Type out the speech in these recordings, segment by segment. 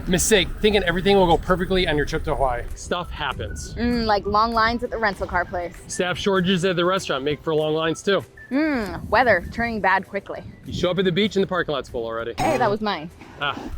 Mistake, thinking everything will go perfectly on your trip to Hawaii. Stuff happens. Like long lines at the rental car place. Staff shortages at the restaurant make for long lines too. Weather turning bad quickly. You show up at the beach and the parking lot's full already. Hey, that was mine.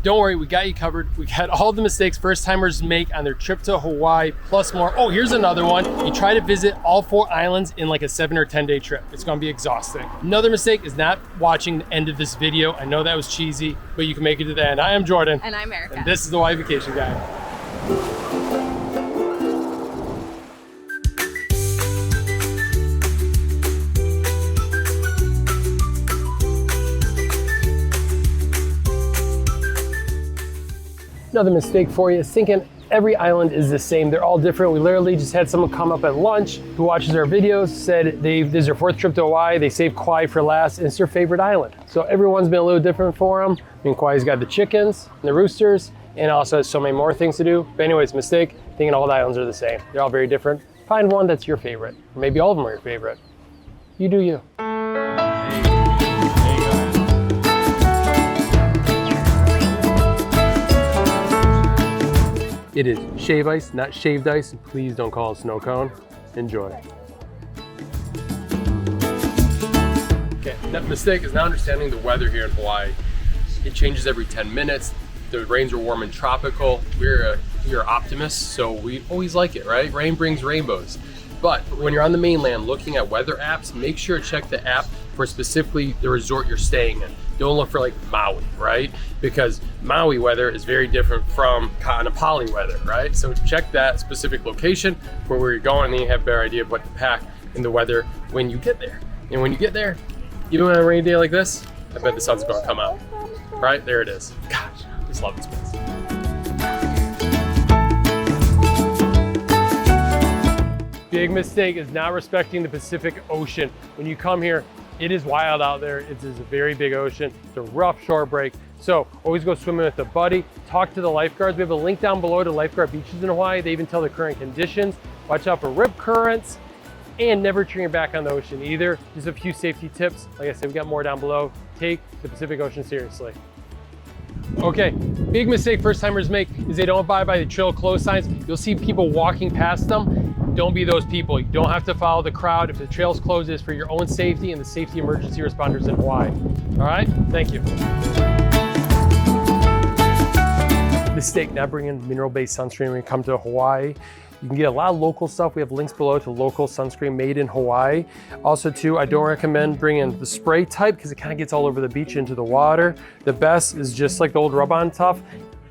Don't worry, we got you covered. We got all the mistakes first timers make on their trip to Hawaii, plus more. Oh, here's another one. You try to visit all 4 islands in like a 7 or 10 day trip. It's gonna be exhausting. Another mistake is not watching the end of this video. I know that was cheesy, but you can make it to the end. I am Jordan. And I'm Erica. And this is the Hawaii Vacation Guide. Another mistake for you is thinking every island is the same. They're all different. We literally just had someone come up at lunch who watches our videos, said this is their 4th trip to Hawaii. They saved Kauai for last, and it's their favorite island. So everyone's been a little different for them. I mean, Kauai's got the chickens and the roosters, and also has so many more things to do. But anyways, mistake, thinking all the islands are the same. They're all very different. Find one that's your favorite, or maybe all of them are your favorite. You do you. It is shave ice, not shaved ice. Please don't call it snow cone. Enjoy. Okay, that mistake is not understanding the weather here in Hawaii. It changes every 10 minutes. The rains are warm and tropical. We're optimists, so we always like it, right? Rain brings rainbows. But when you're on the mainland looking at weather apps, make sure to check the app for specifically the resort you're staying in. Don't look for like Maui, right? Because Maui weather is very different from Kaanapali weather, right? So check that specific location for where you're going, and then you have a better idea of what to pack in the weather when you get there. And when you get there, even on a rainy day like this, I bet the sun's gonna come out. Right, there it is. Gosh, I just love this place. Big mistake is not respecting the Pacific Ocean. When you come here, it is wild out there. It is a very big ocean. It's a rough shore break. So always go swimming with a buddy. Talk to the lifeguards. We have a link down below to lifeguard beaches in Hawaii. They even tell the current conditions. Watch out for rip currents, and never turn your back on the ocean either. Just a few safety tips. Like I said, we got more down below. Take the Pacific Ocean seriously. Okay, big mistake first timers make is they don't abide by the trail closed signs. You'll see people walking past them. Don't be those people. You don't have to follow the crowd. If the trail's closed, it's for your own safety and the safety emergency responders in Hawaii. All right, thank you. Mistake, not bringing mineral-based sunscreen when you come to Hawaii. You can get a lot of local stuff. We have links below to local sunscreen made in Hawaii. Also too, I don't recommend bringing the spray type because it kind of gets all over the beach into the water. The best is just like the old rub-on tough.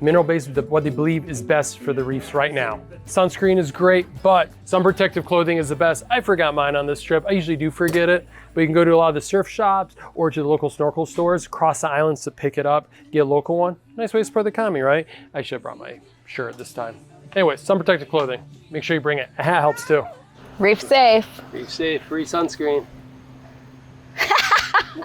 Mineral-based, what they believe is best for the reefs right now. Sunscreen is great, but sun protective clothing is the best. I forgot mine on this trip. I usually do forget it, but you can go to a lot of the surf shops or to the local snorkel stores across the islands to pick it up, get a local one. Nice way to support the economy, right? I should have brought my shirt this time. Anyway, sun protective clothing. Make sure you bring it. That helps too. Reef safe. Reef safe, free sunscreen.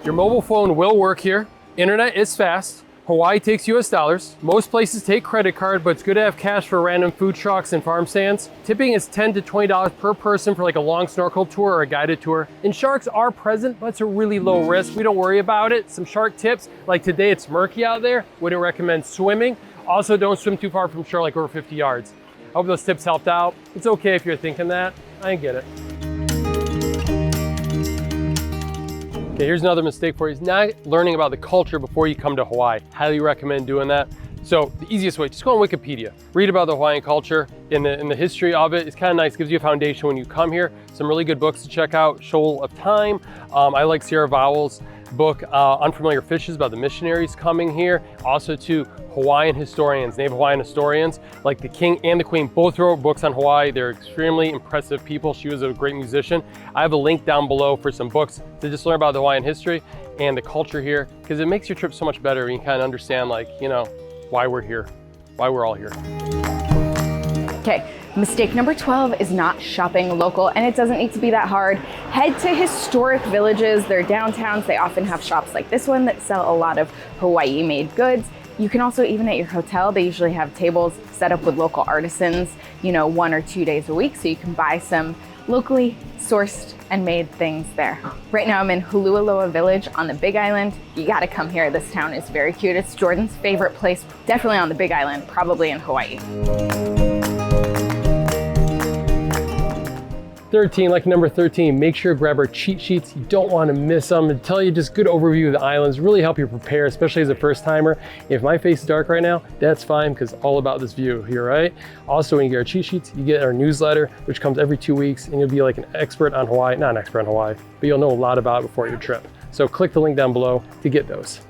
Your mobile phone will work here. Internet is fast. Hawaii takes US dollars. Most places take credit card, but it's good to have cash for random food trucks and farm stands. Tipping is $10 to $20 per person for like a long snorkel tour or a guided tour. And sharks are present, but it's a really low risk. We don't worry about it. Some shark tips, like today it's murky out there. Wouldn't recommend swimming. Also, don't swim too far from shore, like over 50 yards. I hope those tips helped out. It's okay if you're thinking that. I get it. Okay, here's another mistake for you, is not learning about the culture before you come to Hawaii. Highly recommend doing that. So the easiest way, just go on Wikipedia. Read about the Hawaiian culture and the history of it. It's kind of nice, gives you a foundation when you come here. Some really good books to check out, Shoal of Time. I like Sierra Vowell's book, Unfamiliar Fishes, about the missionaries coming here. Also to Hawaiian historians, Native Hawaiian historians, like the King and the Queen both wrote books on Hawaii. They're extremely impressive people. She was a great musician. I have a link down below for some books to just learn about the Hawaiian history and the culture here, because it makes your trip so much better when you kind of understand, like, you know, why we're here, why we're all here. Okay, mistake number 12 is not shopping local, and it doesn't need to be that hard. Head to historic villages, they're downtowns. They often have shops like this one that sell a lot of Hawaii-made goods. You can also, even at your hotel, they usually have tables set up with local artisans, you know, 1 or 2 days a week, so you can buy some locally sourced and made things there. Right now I'm in Hulualoa Village on the Big Island. You gotta come here. This town is very cute. It's Jordan's favorite place, definitely on the Big Island, probably in Hawaii. 13, like number 13, make sure to grab our cheat sheets. You don't want to miss them and tell you just good overview of the islands, really help you prepare, especially as a first timer. If my face is dark right now, that's fine because all about this view here, right? Also, when you get our cheat sheets, you get our newsletter, which comes every 2 weeks, and you'll be like an expert on Hawaii, not an expert on Hawaii, but you'll know a lot about it before your trip. So click the link down below to get those.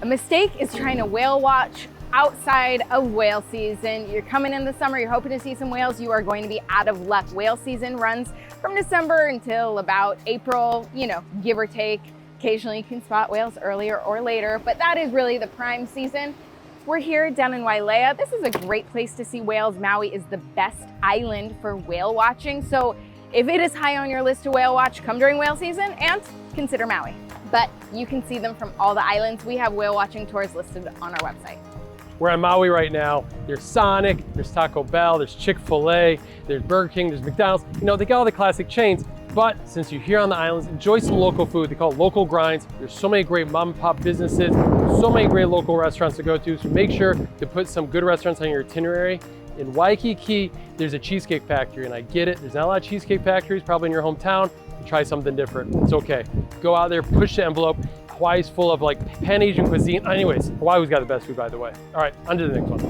A mistake is trying to whale watch outside of whale season. You're coming in the summer, you're hoping to see some whales, you are going to be out of luck. Whale season runs from December until about April, you know, give or take. Occasionally you can spot whales earlier or later, but that is really the prime season. We're here down in Wailea. This is a great place to see whales. Maui is the best island for whale watching. So if it is high on your list to whale watch, come during whale season and consider Maui. But you can see them from all the islands. We have whale watching tours listed on our website. We're on Maui right now. There's Sonic, there's Taco Bell, there's Chick-fil-A, there's Burger King, there's McDonald's. You know, they got all the classic chains, but since you're here on the islands, enjoy some local food. They call it local grinds. There's so many great mom and pop businesses, so many great local restaurants to go to, so make sure to put some good restaurants on your itinerary. In Waikiki, there's a cheesecake factory, and I get it. There's not a lot of cheesecake factories, probably in your hometown. Try something different, it's okay. Go out there, push the envelope. Hawaii's full of like Pan-Asian cuisine. Anyways, Hawaii's got the best food, by the way. All right, on to the next one.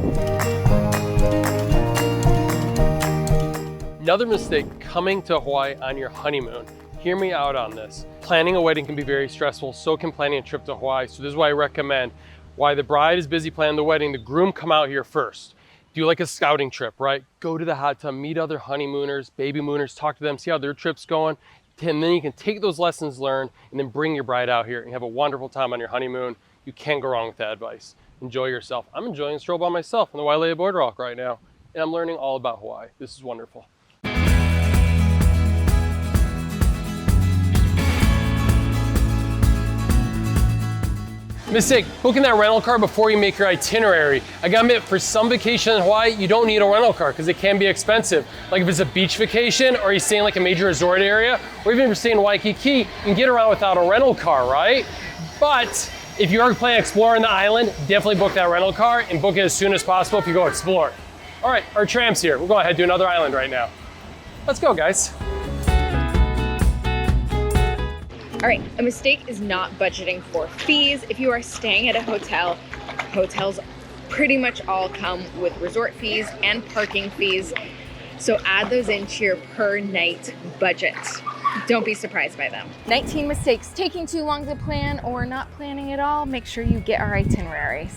Another mistake coming to Hawaii on your honeymoon. Hear me out on this. Planning a wedding can be very stressful, so can planning a trip to Hawaii. So this is why I recommend, while the bride is busy planning the wedding, the groom come out here first. Do like a scouting trip, right? Go to the hot tub, meet other honeymooners, baby mooners, talk to them, see how their trip's going. And then you can take those lessons learned and then bring your bride out here and have a wonderful time on your honeymoon. You can't go wrong with that advice. Enjoy yourself. I'm enjoying a stroll by myself on the Wailea Boardwalk right now, and I'm learning all about Hawaii. This is wonderful. Mistake, booking that rental car before you make your itinerary. I gotta admit, for some vacation in Hawaii, you don't need a rental car because it can be expensive. Like if it's a beach vacation or you're staying like a major resort area, or even if you're staying in Waikiki, you can get around without a rental car, right? But if you are planning on exploring the island, definitely book that rental car and book it as soon as possible if you go explore. All right, our tram's here. We'll go ahead and do another island right now. Let's go, guys. All right, a mistake is not budgeting for fees. If you are staying at a hotel, hotels pretty much all come with resort fees and parking fees. So add those into your per night budget. Don't be surprised by them. 19 mistakes, taking too long to plan or not planning at all. Make sure you get our itineraries.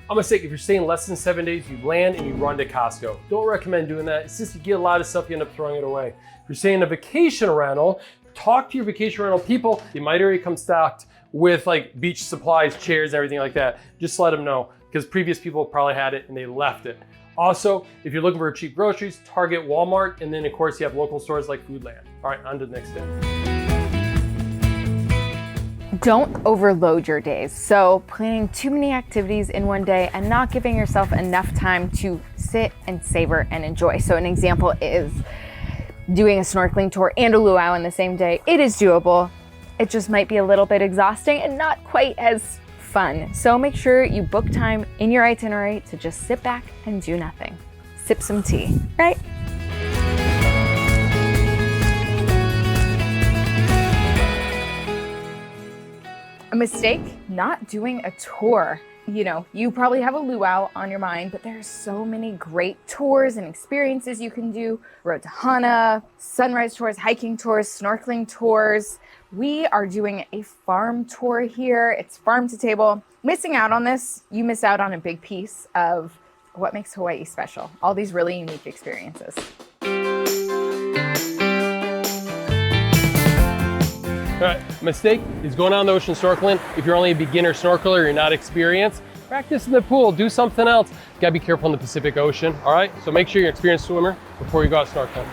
A mistake, if you're staying less than 7 days, you land and you run to Costco. Don't recommend doing that. It's just you get a lot of stuff, you end up throwing it away. If you're staying in a vacation rental, talk to your vacation rental people. They might already come stocked with like beach supplies, chairs, everything like that. Just let them know because previous people probably had it and they left it. Also, if you're looking for cheap groceries, Target, Walmart, and then of course you have local stores like Foodland. All right, on to the next day. Don't overload your days. So planning too many activities in one day and not giving yourself enough time to sit and savor and enjoy. So an example is doing a snorkeling tour and a luau in the same day. It is doable. It just might be a little bit exhausting and not quite as fun. So make sure you book time in your itinerary to just sit back and do nothing. Sip some tea, right? A mistake, not doing a tour. You know, you probably have a luau on your mind, but there's so many great tours and experiences you can do. Road to Hana, sunrise tours, hiking tours, snorkeling tours. We are doing a farm tour here. It's farm to table. Missing out on this, you miss out on a big piece of what makes Hawaii special. All these really unique experiences. All right, mistake is going on the ocean snorkeling. If you're only a beginner snorkeler, you're not experienced, practice in the pool, do something else. You gotta be careful in the Pacific Ocean, all right? So make sure you're an experienced swimmer before you go out snorkeling.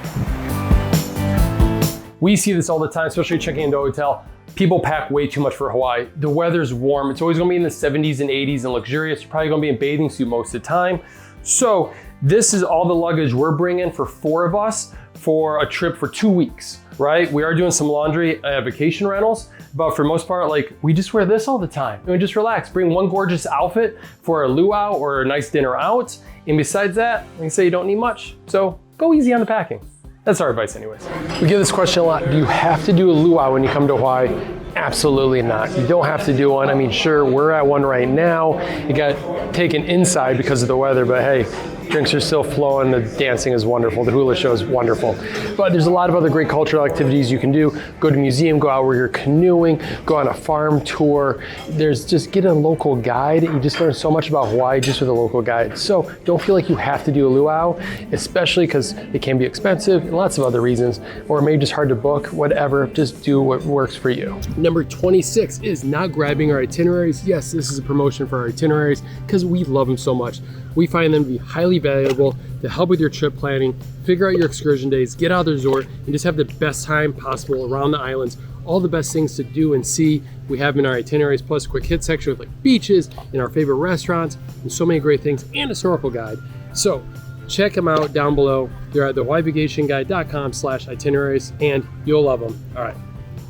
We see this all the time, especially checking into a hotel. People pack way too much for Hawaii. The weather's warm. It's always gonna be in the 70s and 80s and luxurious. You're probably gonna be in bathing suit most of the time. So this is all the luggage we're bringing for 4 of us for a trip for 2 weeks, right? We are doing some laundry at vacation rentals, but for the most part, like, we just wear this all the time. And we just relax, bring one gorgeous outfit for a luau or a nice dinner out. And besides that, like I say, you don't need much. So go easy on the packing. That's our advice anyways. We get this question a lot. Do you have to do a luau when you come to Hawaii? Absolutely not. You don't have to do one. I mean, sure, we're at one right now. It got taken inside because of the weather, but hey, drinks are still flowing, the dancing is wonderful, the hula show is wonderful. But there's a lot of other great cultural activities you can do. Go to a museum, go out where you're canoeing, go on a farm tour. There's just get a local guide. You just learn so much about Hawaii just with a local guide. So don't feel like you have to do a luau, especially because it can be expensive and lots of other reasons, or maybe just hard to book, whatever. Just do what works for you. Number 26 is not grabbing our itineraries. Yes, this is a promotion for our itineraries because we love them so much. We find them to be highly valuable to help with your trip planning, figure out your excursion days, get out of the resort, and just have the best time possible around the islands. All the best things to do and see, we have them in our itineraries, plus a quick hit section with like beaches and our favorite restaurants and so many great things, and a snorkel guide. So check them out down below. They're at thehawaiivacationguide.com/itineraries, and you'll love them. All right,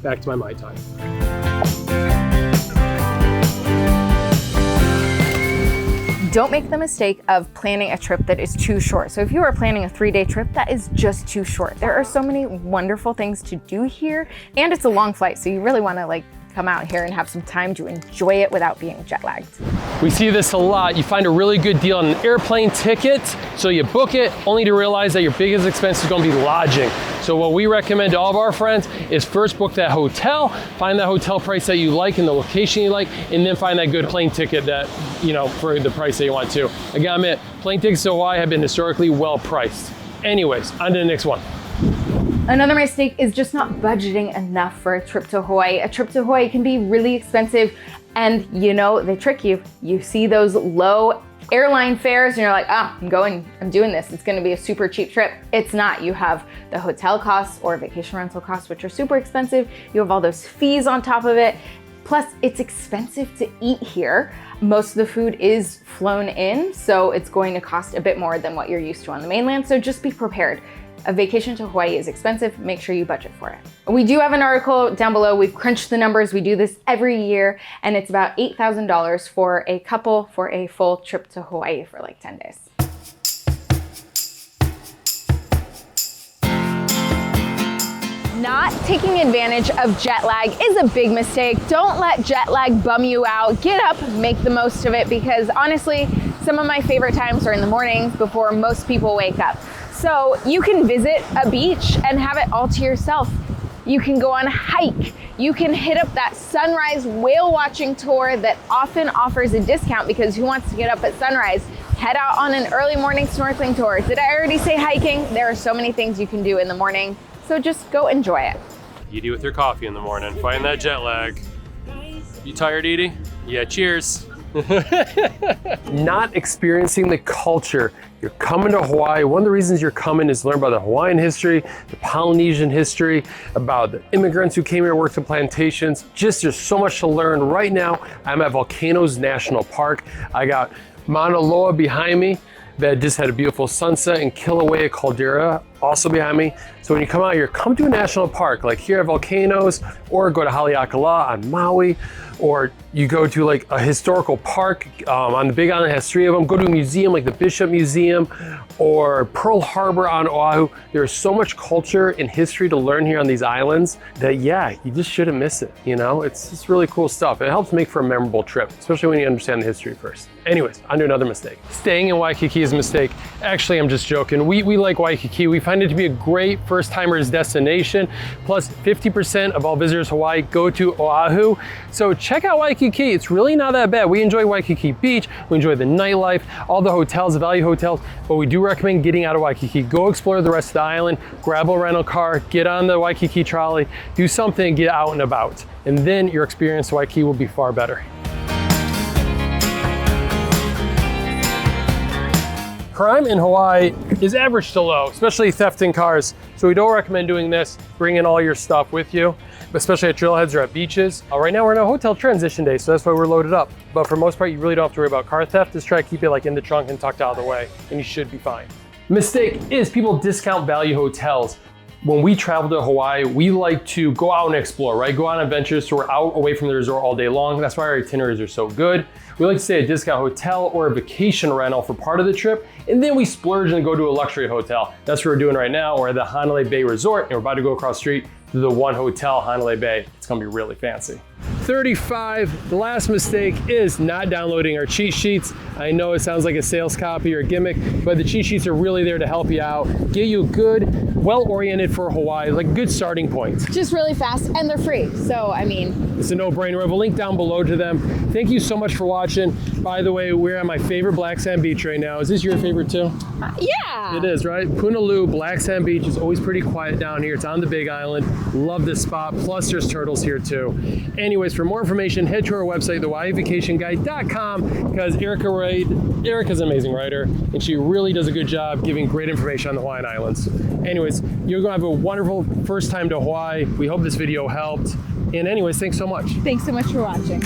back to my Mai Tai. Don't make the mistake of planning a trip that is too short. So if you are planning a 3-day trip, that is just too short. There are so many wonderful things to do here, and it's a long flight, so you really want to like come out here and have some time to enjoy it without being jet lagged. We see this a lot. You find a really good deal on an airplane ticket, so you book it only to realize that your biggest expense is going to be lodging. So what we recommend to all of our friends is first book that hotel, find that hotel price that you like and the location you like, and then find that good plane ticket that, you know, for the price that you want to. Again, I admit, plane tickets to Hawaii have been historically well priced. Anyways, on to the next one. Another mistake is just not budgeting enough for a trip to Hawaii. A trip to Hawaii can be really expensive, and you know, they trick you. You see those low airline fares and you're like, I'm doing this. It's gonna be a super cheap trip. It's not. You have the hotel costs or vacation rental costs, which are super expensive. You have all those fees on top of it. Plus, it's expensive to eat here. Most of the food is flown in, so it's going to cost a bit more than what you're used to on the mainland. So just be prepared. A vacation to Hawaii is expensive. Make sure you budget for it. We do have an article down below. We've crunched the numbers. We do this every year, and it's about $8,000 for a couple for a full trip to Hawaii for like 10 days. Not taking advantage of jet lag is a big mistake. Don't let jet lag bum you out. Get up, make the most of it, because honestly, some of my favorite times are in the mornings before most people wake up. So you can visit a beach and have it all to yourself. You can go on a hike. You can hit up that sunrise whale watching tour that often offers a discount because who wants to get up at sunrise? Head out on an early morning snorkeling tour. Did I already say hiking? There are so many things you can do in the morning. So just go enjoy it. Edie with her coffee in the morning, find that jet lag. You tired, Edie? Yeah, cheers. Not experiencing the culture. You're coming to Hawaii. One of the reasons you're coming is to learn about the Hawaiian history, the Polynesian history, about the immigrants who came here and worked in plantations. Just there's so much to learn. Right now, I'm at Volcanoes National Park. I got Mauna Loa behind me that just had a beautiful sunset, and Kilauea Caldera also behind me. So when you come out here, come to a national park, like here at Volcanoes, or go to Haleakala on Maui, or you go to like a historical park on the Big Island, has 3 of them. Go to a museum like the Bishop Museum or Pearl Harbor on Oahu. There's so much culture and history to learn here on these islands that, yeah, you just shouldn't miss it. You know, it's just really cool stuff. It helps make for a memorable trip, especially when you understand the history first. Anyways, on to another mistake. Staying in Waikiki is a mistake. Actually, I'm just joking. We like Waikiki. We find it to be a great first-timers destination. Plus, 50% of all visitors to Hawaii go to Oahu. So check out Waikiki. It's really not that bad. We enjoy Waikiki Beach. We enjoy the nightlife, all the hotels, the value hotels, but we do recommend getting out of Waikiki. Go explore the rest of the island, grab a rental car, get on the Waikiki trolley, do something, get out and about. And then your experience to Waikiki will be far better. Crime in Hawaii is average to low, especially theft in cars. So we don't recommend doing this. Bring in all your stuff with you. especially at trailheads or at beaches. Right now we're in a hotel transition day, so that's why we're loaded up. But for the most part, you really don't have to worry about car theft. Just try to keep it like in the trunk and tucked out of the way, and you should be fine. Mistake is people discount value hotels. When we travel to Hawaii, we like to go out and explore, right? Go on adventures, so we're out away from the resort all day long. That's why our itineraries are so good. We like to stay at a discount hotel or a vacation rental for part of the trip, and then we splurge and go to a luxury hotel. That's what we're doing right now. We're at the Hanalei Bay Resort, and we're about to go across the street to the One Hotel Hanalei Bay. It's gonna be really fancy. 35, the last mistake is not downloading our cheat sheets. I know it sounds like a sales copy or a gimmick, but the cheat sheets are really there to help you out, get you good, well-oriented for Hawaii, like a good starting point. Just really fast, and they're free. So, I mean, it's a no-brainer. I have a link down below to them. Thank you so much for watching. By the way, we're at my favorite black sand beach right now. Is this your favorite too? Yeah. It is, right? Punaluu, black sand beach is always pretty quiet down here. It's on the Big Island. Love this spot. Plus there's turtles here too. Anyways, for more information, head to our website, thehawaiivacationguide.com, because Erica's an amazing writer, and she really does a good job giving great information on the Hawaiian Islands. Anyways, you're gonna have a wonderful first time to Hawaii. We hope this video helped. And anyways, thanks so much. Thanks so much for watching.